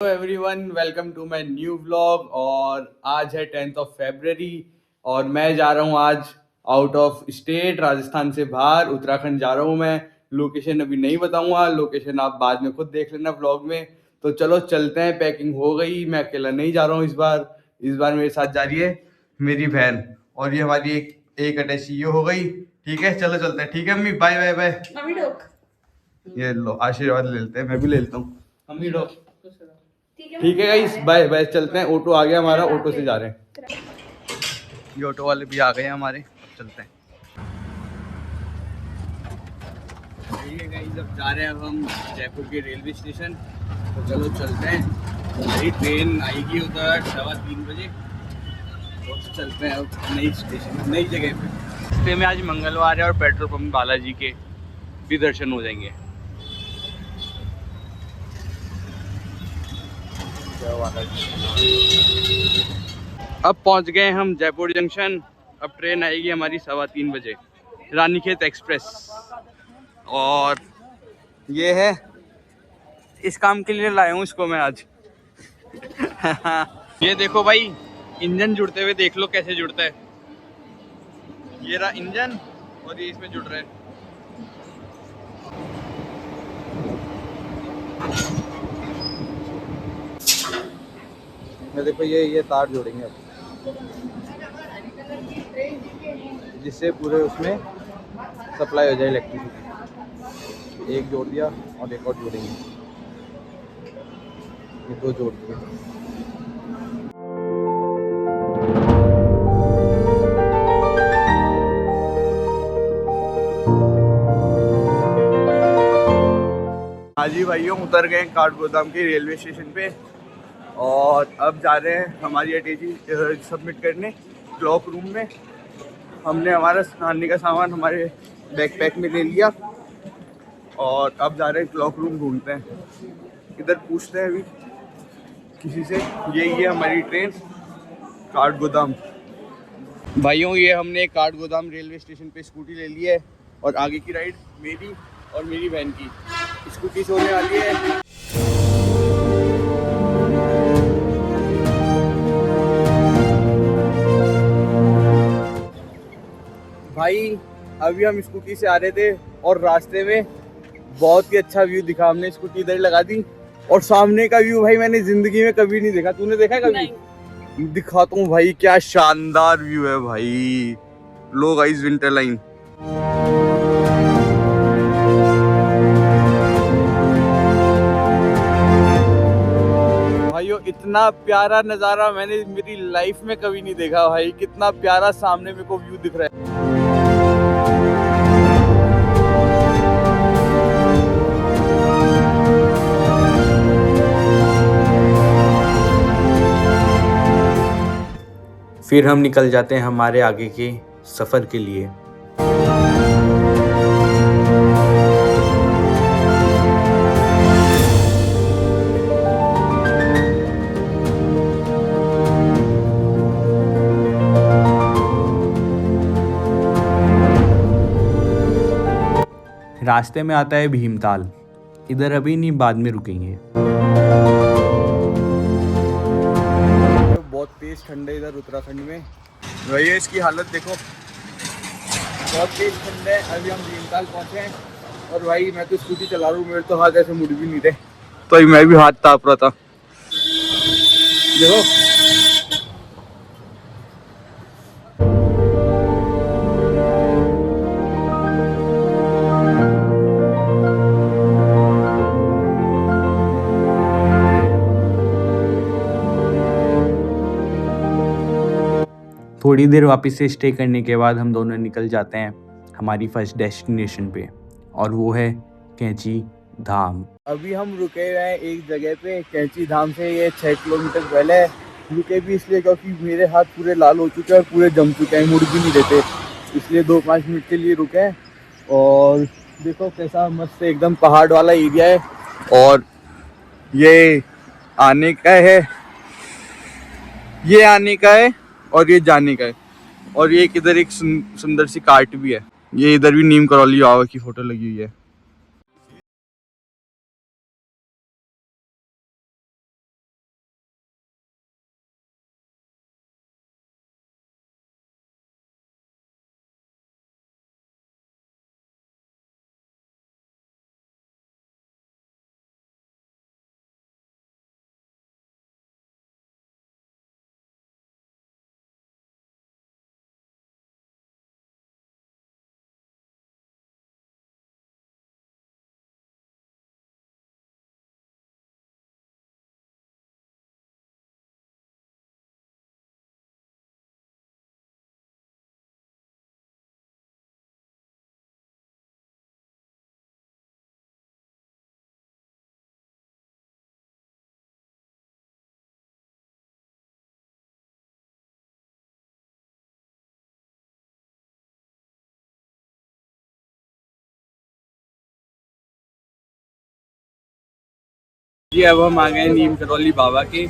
Hello everyone, welcome to my new vlog. और आज है 10 फरवरी और मैं जा रहा हूँ आज आउट ऑफ स्टेट, राजस्थान से बाहर उत्तराखंड जा रहा हूँ मैं। लोकेशन अभी नहीं बताऊंगा, लोकेशन आप बाद में खुद देख लेना व्लॉग में। तो चलो चलते हैं, पैकिंग हो गई। मैं अकेला नहीं जा रहा हूँ इस बार मेरे साथ जा रही है मेरी बहन, और ये हमारी एक अटैची ये हो गई। ठीक है, चलो चलते हैं। ठीक है अम्मी, बाय बाय बाय। ये लो आशीर्वाद ले लेते हैं, मैं भी ले लेता हूँ। अम्मी लो। ठीक है गाइस, बाय बाय, चलते हैं। ऑटो आ गया हमारा, ऑटो से जा रहे हैं। ये ऑटो वाले भी आ गए हैं हमारे, अब चलते हैं। गाइस अब जा रहे हैं हम जयपुर के रेलवे स्टेशन। तो चलो चलते हैं, हमारी ट्रेन आएगी उधर 3:15 बजे। तो चलते हैं अब नई स्टेशन, नई जगह पे। रास्ते में आज मंगलवार है और पेट्रोल पंप बालाजी के भी दर्शन हो जाएंगे। अब पहुंच गए हम जयपुर जंक्शन। अब ट्रेन आएगी हमारी 3:15 बजे, रानीखेत एक्सप्रेस। और ये है, इस काम के लिए लाया हूँ इसको मैं आज। ये देखो भाई, इंजन जुड़ते हुए देख लो कैसे जुड़ता है। ये रहा इंजन और ये इसमें जुड़ रहा है। मैं देखो ये तार जोड़ेंगे अब, जिससे पूरे उसमें सप्लाई हो जाए इलेक्ट्रिसिटी। एक जोड़ दिया और एक और जोड़ेंगे, ये दो जोड़ दिए। हाँ जी भाइयों, उतर गए काठगोदाम के रेलवे स्टेशन पे और अब जा रहे हैं हमारी अटैची सबमिट करने क्लॉक रूम में। हमने हमारा खाने का सामान हमारे बैकपैक में ले लिया और अब जा रहे हैं क्लॉक रूम ढूंढते हैं। इधर पूछते हैं अभी किसी से। यही है हमारी ट्रेन काठगोदाम। भाइयों ये हमने काठगोदाम रेलवे स्टेशन पे स्कूटी ले ली है और आगे की राइड मेरी और मेरी बहन की स्कूटी से होने वाली है। भाई अभी हम स्कूटी से आ रहे थे और रास्ते में बहुत ही अच्छा व्यू दिखा। हमने स्कूटी इधर लगा दी और सामने का व्यू भाई मैंने जिंदगी में कभी नहीं देखा। तूने देखा है कभी? नहीं। दिखाता हूँ भाई, क्या शानदार व्यू है भाई। लो गाइस, विंटर लाइन। भाइयों इतना प्यारा नजारा मैंने मेरी लाइफ में कभी नहीं देखा भाई। कितना प्यारा सामने मेरे को व्यू दिख रहा है। फिर हम निकल जाते हैं हमारे आगे के सफ़र के लिए। रास्ते में आता है भीमताल। इधर अभी नहीं, बाद में रुकेंगे। बहुत तेज ठंड है इधर उत्तराखंड में। भैया इसकी हालत देखो, बहुत तेज ठंड है। अभी हम भीमताल पहुंचे हैं और भाई मैं तो स्कूटी चला रहा हूँ, मेरे तो हाथ ऐसे मुड़ भी नहीं रहे। तो अभी मैं भी हाथ ताप रहा था, देखो। थोड़ी देर वापस से स्टे करने के बाद हम दोनों निकल जाते हैं हमारी फर्स्ट डेस्टिनेशन पे, और वो है कैंची धाम। अभी हम रुके हुए हैं एक जगह पे कैंची धाम से, ये 6 किलोमीटर पहले है। रुके भी इसलिए क्योंकि मेरे हाथ पूरे लाल हो चुके हैं और पूरे जम चुके हैं, मुड़ भी नहीं देते, इसलिए 2-5 मिनट के लिए रुके हैं। और देखो कैसा मस्त एकदम पहाड़ वाला एरिया है। और ये आने का है, ये आने का है और ये जाने का है। और ये इधर एक सुंदर सी कार्ट भी है। ये इधर भी नीम करौली बाबा की फोटो लगी हुई है। जी अब हम आ गए हैं नीम करौली बाबा के,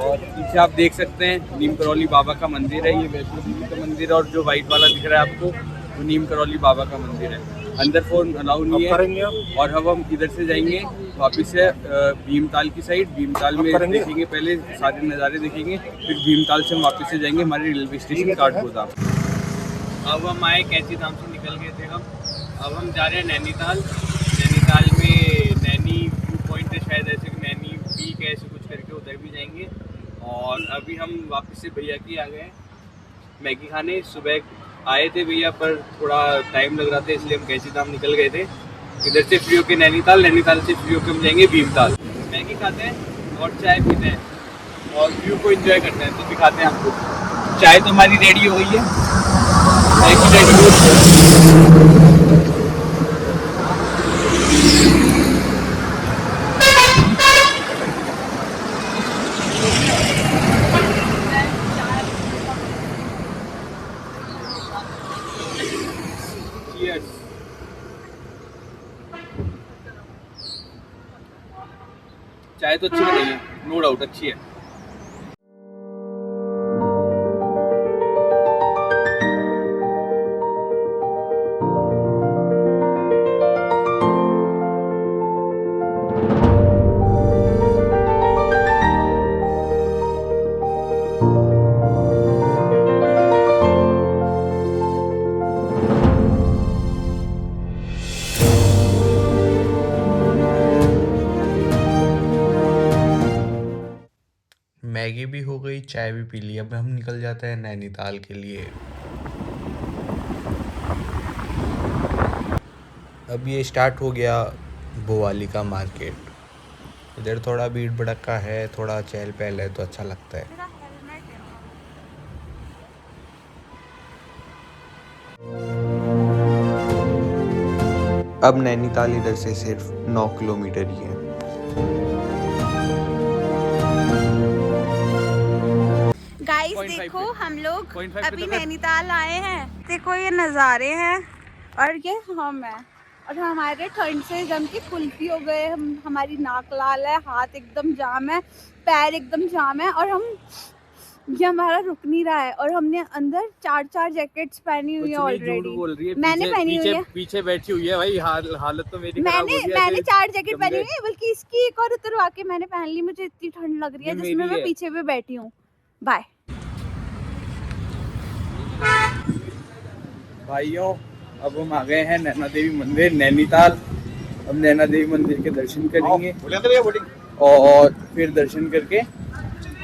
और पीछे आप देख सकते हैं नीम करौली बाबा का मंदिर है। ये वैष्णो देवी का मंदिर है, और जो वाइट वाला दिख रहा है आपको वो नीम करौली बाबा का मंदिर है। अंदर फोन अलाउ नहीं है। और अब हम इधर से जाएंगे वापस से भीमताल की साइड। भीमताल में देखेंगे, पहले सारे नज़ारे देखेंगे, फिर भीमताल से हम वापस से जाएंगे हमारे रेलवे स्टेशन काठगोदाम। अब हम आए कैंची धाम से निकल गए थे हम। अब हम जा रहे हैं नैनीताल। नैनीताल में नैनी व्यू पॉइंट है शायद, ऐसे नैनी पीक है ऐसे कुछ करके, उधर भी जाएंगे। और अभी हम वापस से भैया की आ गए मैगी खाने। सुबह आए थे भैया पर थोड़ा टाइम लग रहा था, इसलिए हम कैंची धाम निकल गए थे। इधर से फ्री होके नैनीताल, नैनीताल से फ्री होके हम जाएंगे भीमताल। मैगी खाते हैं और चाय पीते हैं और व्यू को एंजॉय करते हैं। तो दिखाते हैं आपको। चाय तो हमारी रेडी हो गई है, मैगी रेडी हो गई है। चाय तो अच्छी बनी है, नो डाउट अच्छी है। मैगी भी हो गई, चाय भी पी ली। अब हम निकल जाते हैं नैनीताल के लिए। अब ये स्टार्ट हो गया भोवाली का मार्केट। इधर थोड़ा भीड़ भड़का है, थोड़ा चहल पहल है तो अच्छा लगता है। अब नैनीताल इधर से सिर्फ 9 किलोमीटर ही है। गाइस देखो हम लोग अभी नैनीताल आए हैं। देखो ये नज़ारे हैं और ये हम हैं, और हमारे ठंड से जम के कुल्फी हो गए। हमारी नाक लाल है, हाथ एकदम जाम है, पैर एकदम जाम है, और ये हमारा रुक नहीं रहा है। और हमने अंदर 4 जैकेट्स पहनी हुई है ऑलरेडी। मैंने पहनी हुई है, पीछे बैठी हुई है भाई, हालत तो मेरी खराब हो गई है। मैंने 4 जैकेट पहनी हुई है, बल्कि इसकी एक और उतरवा के मैंने पहन ली। मुझे इतनी ठंड लग रही है जिसमें मैं पीछे भी बैठी हूँ। बाय भाइयों, अब हम आ गए हैं नैना देवी मंदिर नैनीताल। अब नैना देवी मंदिर के दर्शन करेंगे और फिर दर्शन करके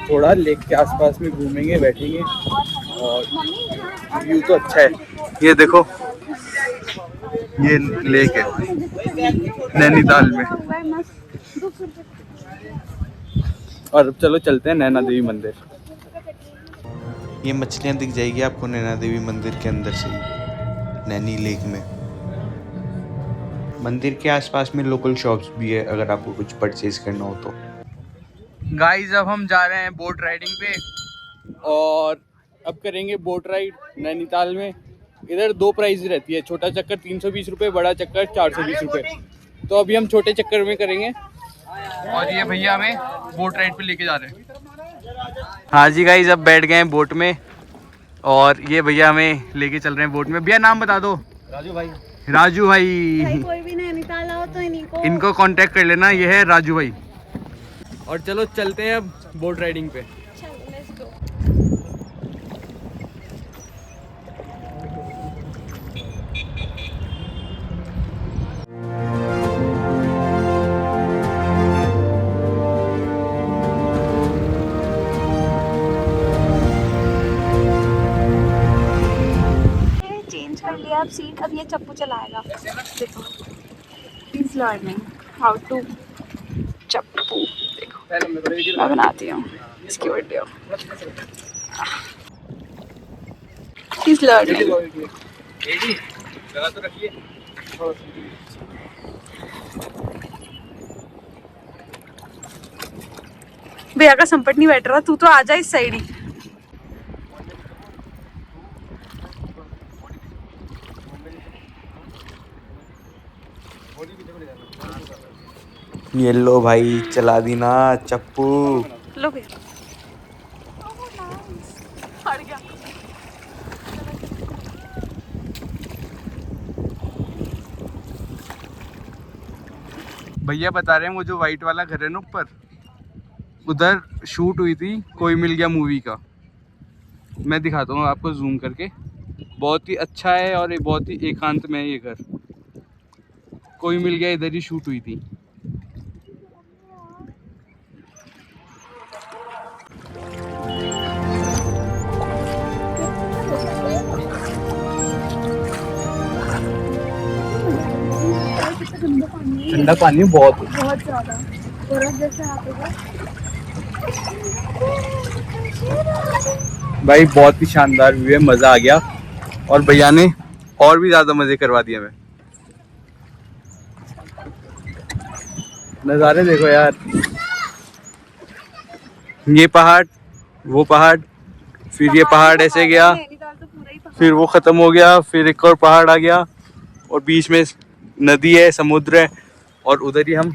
थोड़ा लेक के आसपास में घूमेंगे, बैठेंगे। और व्यू तो अच्छा है, ये देखो ये लेक है नैनीताल में। और अब चलो चलते हैं नैना देवी मंदिर। ये मछलियाँ दिख जाएगी आपको नैना देवी मंदिर के अंदर से ही, नैनी लेक में। मंदिर के आसपास में लोकल शॉप्स भी है अगर आपको कुछ परचेज करना हो तो। गाइस अब हम जा रहे हैं बोट राइडिंग पे, और अब करेंगे बोट राइड नैनीताल में। इधर 2 प्राइस रहती है, छोटा चक्कर 320 रुपये, बड़ा चक्कर 420 रुपये। तो अभी हम छोटे चक्कर में करेंगे, और ये भैया हमें बोट राइड पे लेके जा रहे हैं। हाँ जी गाइस, अब बैठ गए हैं बोट में, और ये भैया हमें लेके चल रहे हैं बोट में। भैया नाम बता दो। राजू भाई। राजू भाई, कोई भी नैनीताल आओ तो इनको कांटेक्ट कर लेना, ये है राजू भाई। और चलो चलते हैं अब बोट राइडिंग पे। चेंज कर लिया अब सीट। अब ये चप्पू चलाएगा। देखो, प्लीज लर्निंग हाउ टू चप्पू। देखो मैं बनाती हूँ इसकी वीडियो। Please learning. लगा तो रखिए। भैया का संपट नहीं बैठ रहा, तू तो आ जा इस साइड ही। ये लो भाई, चला दी ना चप्पू। लो भैया। हट गया। भैया बता रहे हैं वो जो वाइट वाला घर है ना ऊपर, उधर शूट हुई थी कोई मिल गया मूवी का। मैं दिखाता हूँ आपको जूम करके, बहुत ही अच्छा है और बहुत ही एकांत में है ये घर। कोई मिल गया इधर ही शूट हुई थी। ठंडा पानी बहुत ज्यादा बर्फ जैसे भाई, बहुत ही शानदार व्यू है, मजा आ गया। और भैया ने और भी ज्यादा मजे करवा दिए हमें। नज़ारे देखो यार, ये पहाड़, वो पहाड़, फिर ये पहाड़ ऐसे गया, फिर वो खत्म हो गया, फिर एक और पहाड़ आ गया, और बीच में नदी है, समुद्र है, और उधर ही हम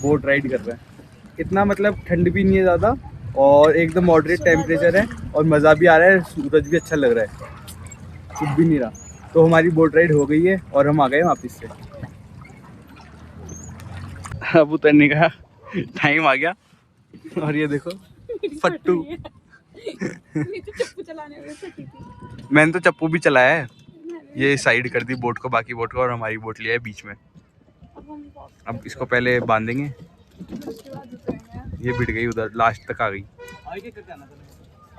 बोट राइड कर रहे हैं। इतना मतलब ठंड भी नहीं है ज़्यादा, और एकदम मॉडरेट टेम्परेचर है, और मज़ा भी आ रहा है, सूरज भी अच्छा लग रहा है, कुछ भी नहीं रहा। तो हमारी बोट राइड हो गई है और हम आ गए वापस से। अब उतरने का टाइम आ गया, और ये देखो फट्टू। मैंने तो चप्पू भी चलाया है, ये साइड कर दी बोट को, बाकी बोट को, और हमारी बोट लिया है बीच में। अब इसको पहले बांधेंगे, ये भिड़ गई उधर, लास्ट तक आ गई।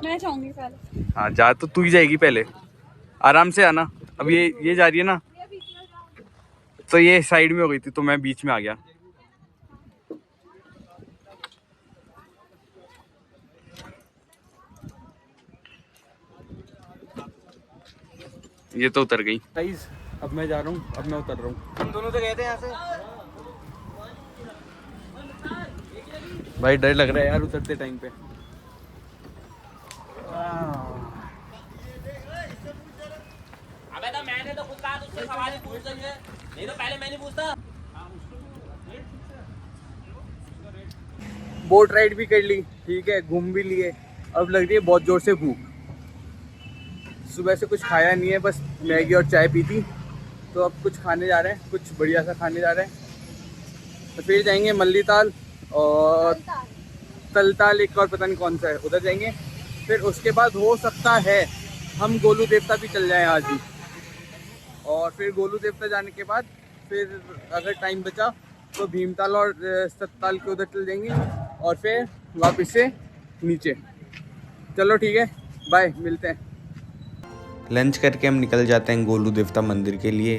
मैं जाऊंगी पहले। हाँ जा, तो तू ही जाएगी पहले, आराम से आना। अब ये जा रही है ना, तो ये साइड में हो गई थी, तो मैं बीच में आ गया। ये तो उतर गई गाइस। अब मैं जा रहा हूँ, अब मैं उतर रहा हूँ। हम दोनों तो गए थे यहाँ से। भाई डर लग रहा है यार उतरते टाइम पे। अबे तो मैंने तो खुद कहा उससे सवाल ही पूछ रही है, नहीं तो पहले मैं नहीं पूछता। बोट राइड भी कर ली, ठीक है, घूम भी लिए। अब लग रही है बहुत जोर से भूख। सुबह से कुछ खाया नहीं है, बस मैगी और चाय पी थी। तो अब कुछ खाने जा रहे हैं, कुछ बढ़िया सा खाने जा रहे हैं। तो फिर जाएंगे मल्ली ताल और तलताल, एक और पता नहीं कौन सा है, उधर जाएंगे। फिर उसके बाद हो सकता है हम गोलू देवता भी चल जाएं आज ही। और फिर गोलू देवता जाने के बाद फिर अगर टाइम बचा तो भीमताल और सत्ताल के उधर चल जाएंगे, और फिर वापस से नीचे। चलो ठीक है, बाय, मिलते हैं। लंच करके हम निकल जाते हैं गोलू देवता मंदिर के लिए,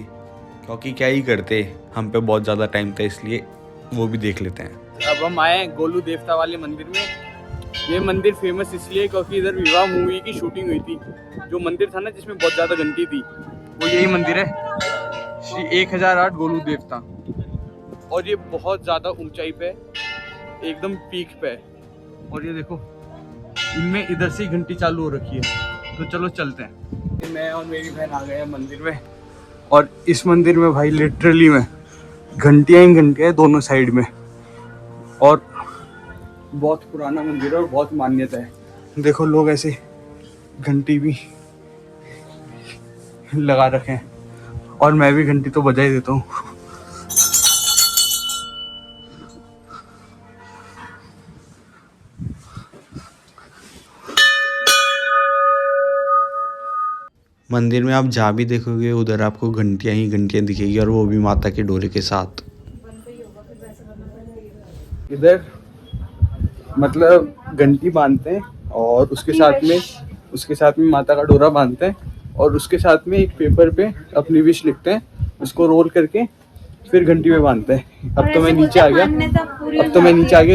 क्योंकि क्या ही करते, हम पे बहुत ज़्यादा टाइम था, इसलिए वो भी देख लेते हैं। अब हम आए गोलू देवता वाले मंदिर में। ये मंदिर फेमस इसलिए क्योंकि इधर विवाह मूवी की शूटिंग हुई थी। जो मंदिर था ना जिसमें बहुत ज़्यादा घंटी थी, वो यही मंदिर है, श्री 1008 गोलू देवता। और ये बहुत ज़्यादा ऊंचाई पे, एकदम पीक पे। और ये देखो, इनमें इधर से ही घंटी चालू हो रखी है। तो चलो चलते हैं। मैं और मेरी बहन आ गए हैं मंदिर में, और इस मंदिर में भाई लिटरली में घंटियाँ ही घंटियाँ हैं दोनों साइड में। और बहुत पुराना मंदिर है और बहुत मान्यता है। देखो लोग ऐसे घंटी भी लगा रखे हैं, और मैं भी घंटी तो बजा ही देता हूँ। मंदिर में आप जहाँ भी देखोगे उधर आपको घंटियाँ ही घंटियाँ दिखेगी, और वो भी माता के डोरे के साथ। इधर मतलब घंटी बांधते हैं, और उसके साथ में माता का डोरा बांधते हैं, और उसके साथ में एक पेपर पे अपनी विश लिखते हैं, उसको रोल करके फिर घंटी में बांधते हैं। अब तो मैं नीचे आ गया,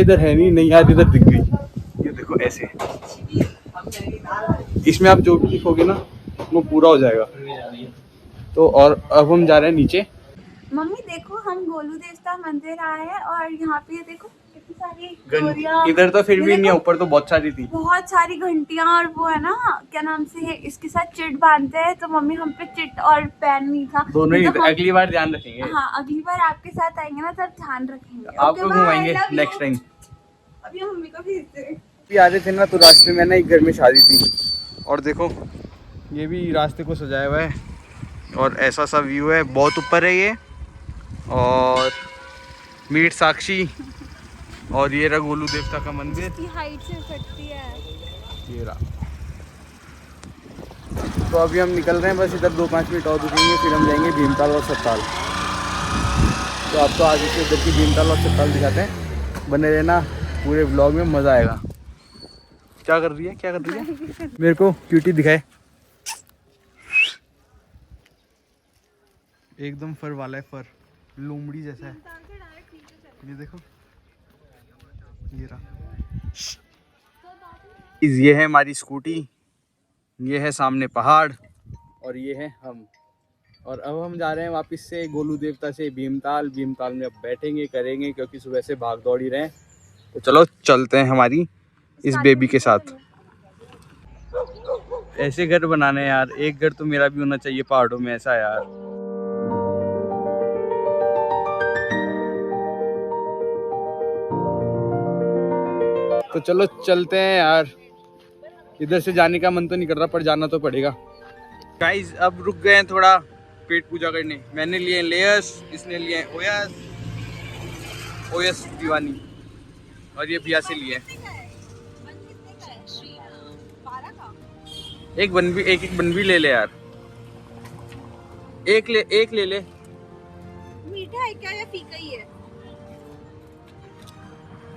इधर है नहीं यार, इधर दिख गई। ये देखो ऐसे, इसमें आप जो भी लिखोगे ना वो पूरा हो जाएगा। तो और अब हम जा रहे हैं नीचे। मम्मी देखो, हम गोलू देवता मंदिर आए हैं, और यहाँ पे देखो इतनी सारी डोरियाँ। इधर तो फिर भी ये नहीं है, देखो, ऊपर तो बहुत सारी थी। बहुत सारी घंटियां। और वो है ना, क्या नाम से है, इसके साथ चिट बांधते हैं, तो मम्मी हम पे चिट और पेन नहीं था। दोनों ही तो हम- अगली बार ध्यान रखेंगे। हाँ, अगली बार आपके साथ आएंगे ना तब ध्यान रखेंगे। आपको घुमाएंगे नेक्स्ट टाइम। अभी हम मम्मी को भेजते हैं। भी आ रहे थे ना, तो रास्ते में ना एक घर में शादी थी, और देखो ये भी रास्ते को सजाया हुआ है, और ऐसा सा व्यू है, बहुत ऊपर है ये। और मीट साक्षी, और ये रहा गोलू देवता का मंदिर, इसकी हाइट से सकती है। ये रहा। तो अभी हम निकल रहे हैं, बस इधर 2-5 मिनट और रुकेंगे, फिर हम जाएंगे भीमताल और सत्ताल। तो आपको आगे से इधर की भीमताल और सत्ताल दिखाते हैं, बने रहना पूरे व्लॉग में, मज़ा आएगा। क्या कर रही है, क्या कर रही है? मेरे को क्यूटी दिखाए, एकदम फर वाला है, फर लोमड़ी जैसा है। ये देखो, ये रहा। ये है हमारी स्कूटी, ये है सामने पहाड़, और ये है हम। और अब हम जा रहे हैं वापस से गोलू देवता से भीमताल। भीमताल में अब बैठेंगे, करेंगे, क्योंकि सुबह से भाग दौड़ ही रहे हैं। तो चलो चलते हैं हमारी इस बेबी के साथ। ऐसे घर बनाने हैं यार, एक घर तो मेरा भी होना चाहिए पहाड़ों में, ऐसा यार। तो चलो चलते हैं यार, इधर से जाने का मन तो नहीं कर रहा, पर जाना तो पड़ेगा। गाइस अब रुक गए हैं थोड़ा पेट पूजा करने। मैंने लिए लेयर्स, इसने लिए ओयस दीवानी, और ये भैया से लिए एक बन भी, एक बन भी ले ले यार, एक ले ले। मीठा है क्या या फीका ही है?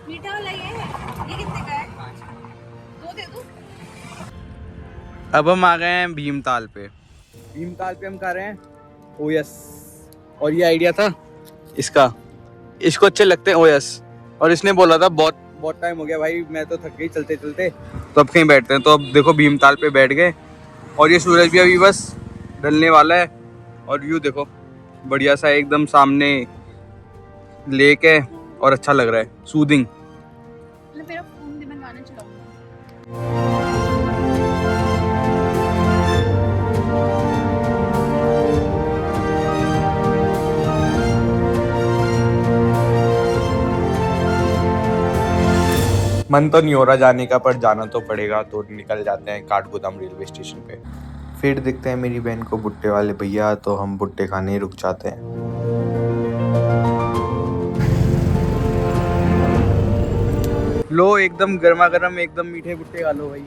मीठा वाला ये है। ये कितने का है? 2 दे दूं? अब हम आ गए हैं भीमताल पे। भीमताल पे हम खा रहे हैं ओयस, और ये आइडिया था इसका, इसको अच्छे लगते हैं ओयस, और इसने बोला था बहुत टाइम हो गया भाई, मैं तो थक गई चलते चलते, तो अब कहीं बैठते हैं। तो अब देखो भीमताल पे बैठ गए, और ये सूरज भी अभी बस ढलने वाला है, और व्यू देखो बढ़िया सा एकदम सामने लेक है, और अच्छा लग रहा है, सूदिंग। मेरा फोन दे, मैं गाना चलाऊंगा। मन तो नहीं हो रहा जाने का, पर जाना तो पड़ेगा, तो निकल जाते हैं काठगोदाम रेलवे स्टेशन पे। फिर दिखते हैं मेरी बहन को भुट्टे वाले भैया, तो हम भुट्टे खाने रुक जाते हैं। लो एकदम गर्मा गर्म, एकदम मीठे भुट्टे खा लो भाई,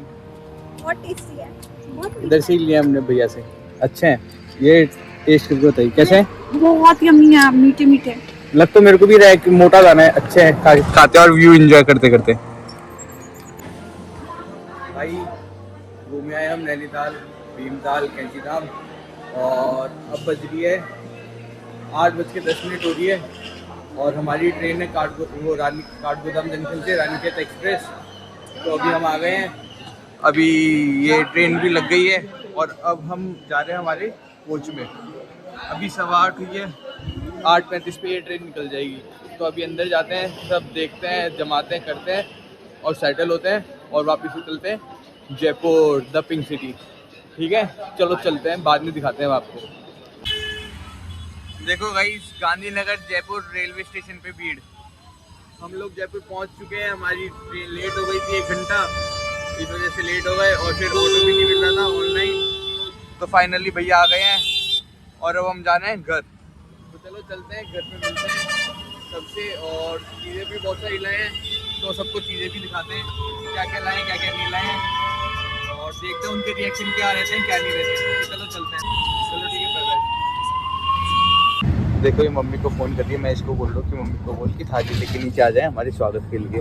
बहुत टेस्टी है, बहुत इधर से ही लिया हमने भैया से। अच्छे हैं ये, टेस्ट करके बताइए कैसे हैं? बहुत यम्मी है, मीठे मीठे। लग तो मेरे को भी रहा है कि मोटा दाना है, अच्छे हैं, खाते और व्यू एंजॉय करते करते। भाई घूमे आए हम नैनीताल, भीमताल, कैंचीधाम, और अब बज रही है 8:10 हो रही है, और हमारी ट्रेन है काठगोदाम जंक्शन से रानीखेत एक्सप्रेस। तो अभी हम आ गए हैं, अभी ये ट्रेन भी लग गई है, और अब हम जा रहे हैं हमारे कोच में। अभी 8:15 हुई है, 8:35 पे ये ट्रेन निकल जाएगी। तो अभी अंदर जाते हैं, सब देखते हैं, जमाते हैं, करते हैं, और सेटल होते हैं, और वापस निकलते हैं जयपुर, द पिंक सिटी। ठीक है, चलो चलते हैं, बाद में दिखाते हैं आपको। देखो guys, Gandhinagar Jaipur railway station पे भीड़। हम लोग जयपुर पहुंच चुके हैं, हमारी ट्रेन लेट हो गई थी 1 घंटा, इस वजह से लेट हो गए, और फिर ऑटो भी नहीं मिल रहा था ऑनलाइन। तो फाइनली भैया आ गए हैं, और अब हम जाना है घर। तो चलो चलते हैं, घर में मिलते हैं सबसे, और चीज़ें भी बहुत सारी लाए हैं, तो सबको चीज़ें भी दिखाते हैं, क्या क्या लाए, क्या क्या नहीं लाए हैं, और देखते हैं उनके रिएक्शन क्या रहते हैं, क्या नहीं रहते हैं। तो चलो चलते हैं, चलो ठीक है, बाय। देखो ये मम्मी को फ़ोन कर रही है, मैं इसको बोल रहा हूँ कि मम्मी को बोल कि थाली लेके नीचे आ जाए हमारे स्वागत के लिए।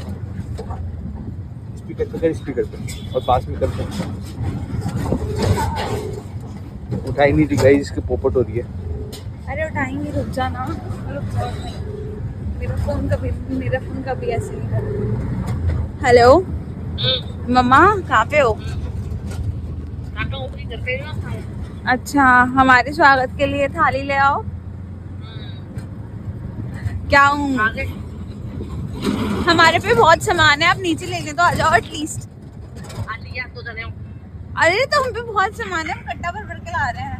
स्पीकर पे कर, स्पीकर पे, और पास में करते हैं। उठाई नहीं रही, इसकी पोपट हो रही है। अरे उठाएंगे, रुक जाना, रुक जाओ। मेरा फोन कभी ऐसे नहीं कर। हेलो मम्मा, कहाँ पे हो? अच्छा, हमारे स्वागत के लिए थाली ले आओ। क्या हूँ? हमारे पे बहुत सामान है, आप नीचे लेने तो आ जाओ एटलीस्ट। अरे तो हम पे बहुत सामान है, हम कट्टा भर भर के ला रहे हैं।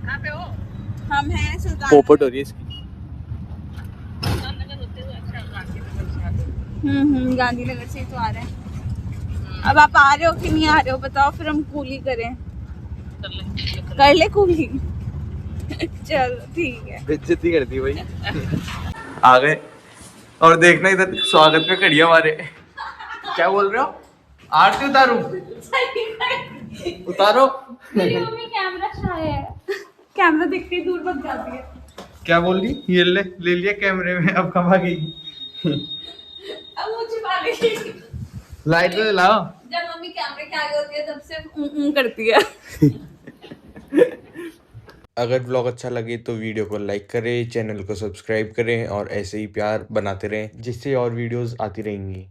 कहाँ पे हो? हम हैं सुल्तान। पोपट हो रही है इसकी। गांधीनगर से ही तो आ रहे हैं। अब आप आ रहे हो कि नहीं आ रहे हो बताओ, फिर हम कूली करें। कर ले कूली। चलो ठीक है। बेइज्जती कर दी भाई। आ गए और देखना इधर स्वागत में खड़ी है हमारे। क्या बोल रहे हो? आरती उतारूं? उतारो। मेरी मम्मी कैमरा शाय है, कैमरा देखते ही दूर भग जाती है। क्या बोल रही? ये ले लिया कैमरे में, अब कहाँ भागेगी? अब वो छिपा लेगी। लाइट तो जलाओ। जब मम्मी कैमरे के आगे होती है तब से करती है। अगर व्लॉग अच्छा लगे तो वीडियो को लाइक करें, चैनल को सब्सक्राइब करें और ऐसे ही प्यार बनाते रहें, जिससे और वीडियोस आती रहेंगी।